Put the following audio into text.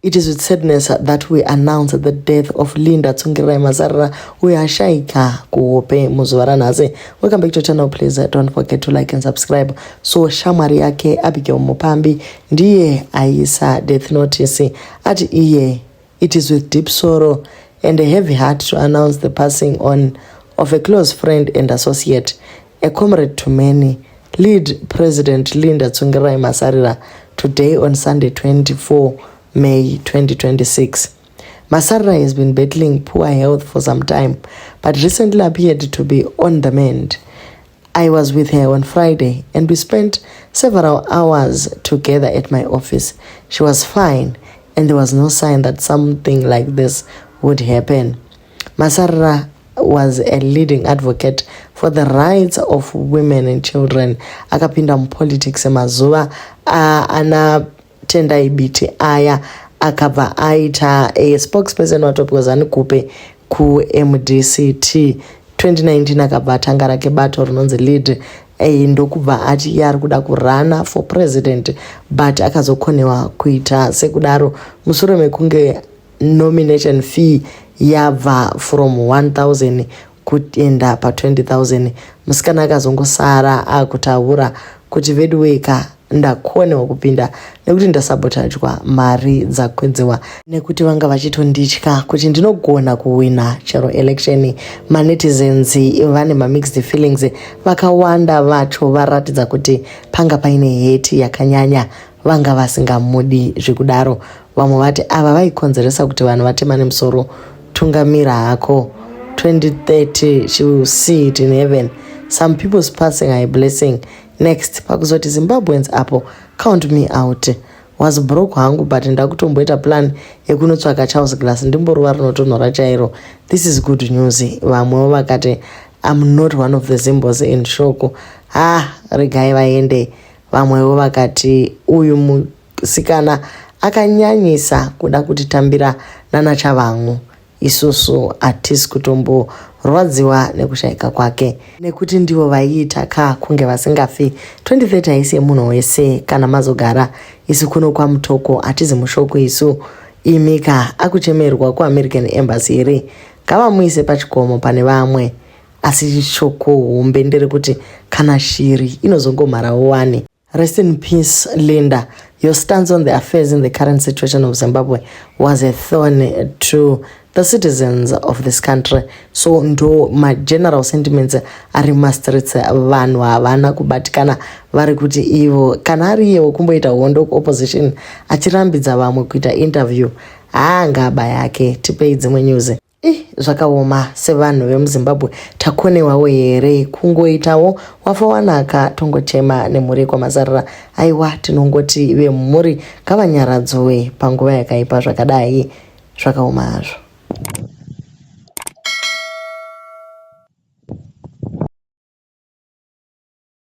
It is with sadness that we announce the death of Linda Tsvangirai Mazarura, uyashaika kuhope muzuva ranhasi. Welcome back to the channel. Please don't forget to like and subscribe. So shamwari yake Abigail Mupambi ndiye aisa death notice ati iye it is with deep sorrow and a heavy heart to announce the passing on of a close friend and associate, a comrade to many, lead President Linda Tsvangirai Mazarura, today on Sunday 24 May 2026. Mazarura has been battling poor health for some time, but recently appeared to be on the mend. I was with her on Friday and we spent several hours together at my office. She was fine and there was no sign that something like this would happen. Mazarura was a leading advocate for the rights of women and children. Akapinda politics emazuva anatenda ibiti aya akabva aita a spokesperson watopozani kupe ku MDCT 2019 akabva atanga rake bato rinonzi lead ndokubva ati yari kuda kurana for president but akazokonewa kuita sekudaro mushure mekunge nomination fee yabva from 1,000 kuenda pa 20,000. Musikana akazongosara akutaura kuti vedweka ndakonewa kupinda nekuti ndasabotajwa mari dzakwenzewa nekuti vanga vachitonditya kuti ndinogona kuwina chero election. Manetizens vane mixed feelings, vakawanda vacho varatidza kuti panga paine hate yakanyanya, vanga vasingamudi zvikudaro. Vamwe vati ava vaikonzeresa kuti vanhu vatemane musoro, tungamira hako 2030 she will see it in heaven. Some people's passing are a blessing. Next pakuzoti Zimbabweans apo count me out. Was broke hangu but ndakutomboita plan yekunotsvaka Charles Glass ndimboruva rinotonhora chairo. This is good news. Vamwe vakati I'm not one of the Zimbos in shoko. Regai vaende. Vamwe vakati uyu musikana akanyanyisa kuda kutitambira nana chavangu. Isusu atisi kutombo rwadziwa nekushaika kwake nekuti ndivo vaiita kunge vasingafi. 2030 haisi yemunhu wese kana mazogara isu kuno kwa mutoko atizi mushoko isu imika akuchemerwa kuAmerican Embassy here ngavamuise pachikomo pane vamwe asi shoko hombe ndere kuti kana shiri inozongomharawo wani. Rest in peace, Linda. Your stance on the affairs in the current situation of Zimbabwe was a thorn to the citizens of this country. So ndo my general sentiments ari masteritsa vanhu havana kubatikana vari kuti ivo kana ari iye wokumboita hondo opposition achirambidza vamwe kuita interview ngaba yake. Tipei dzimwe news. Zvakaoma sevanhu vemuZimbabwe takonewawo here kungoitawo wafa wanaka tongochema nemhuri kwaMazarura. Aiwa tinongoti vemhuri ngavanyaradzowe panguva yakaipa zvakadai. Zvakaoma hazvo.